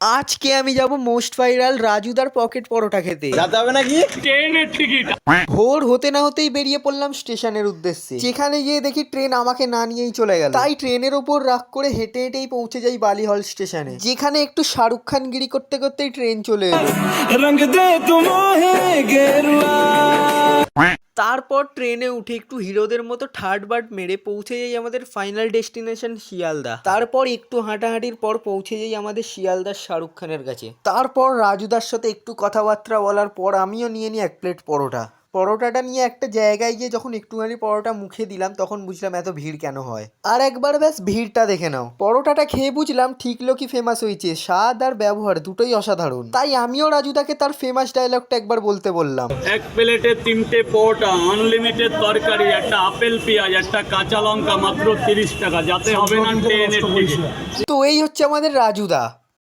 আজকে আমি যাব মোস্ট ভাইরাল রাজুদার পকেট পরোটা খেতে। যেতে হবে নাকি? ট্রেনের টিকিট। ভোর হতে না হতেই বেরিয়ে পড়লাম স্টেশনের উদ্দেশ্যে। যেখানে গিয়ে দেখি ট্রেন আমাকে না নিয়েই চলে গেল। তাই ট্রেনের ওপর রাগ করে হেঁটে হেঁটেই পৌঁছে যাই বালিহল স্টেশনে, যেখানে একটু শাহরুখ খান গিরি করতে করতেই ট্রেন চলে এলো। রঙ দে তুমহে গেরুয়া। তারপর ট্রেনে উঠে একটু হিরোদের মতো থার্ড বার্ড মেরে পৌঁছে যাই আমাদের ফাইনাল ডেস্টিনেশন শিয়ালদা। তারপর একটু হাঁটাহাঁটির পর পৌঁছে যাই আমাদের শিয়ালদার শাহরুখ খানের কাছে। তারপর রাজুদার সাথে একটু কথাবার্তা বলার পর আমিও নিয়ে নিই 1 প্লেট পরোটা। পরোটাটা নিয়ে একটা জায়গায় গিয়ে যখন একটুখানি পরোটা মুখে দিলাম তখন বুঝলাম এত ভিড় কেন হয়। আর একবার ব্যাস ভিড়টা দেখে নাও। পরোটাটা খেয়ে বুঝলাম ঠিক লোকই ফেমাস হয়েছে, স্বাদ আর ব্যবহার দুটোই অসাধারণ। তাই আমিও রাজুদাকে তার ফেমাস ডায়লগটা একবার বলতে বললাম। এক প্লেটে 3টে পরোটা, আনলিমিটেড তরকারি, একটা আপেল পেঁয়াজ, একটা কাঁচা লঙ্কা, মাত্র 30 টাকা। যাতে হবে না ট্রেনের টিকিট। তো এই হচ্ছে আমাদের রাজুদা।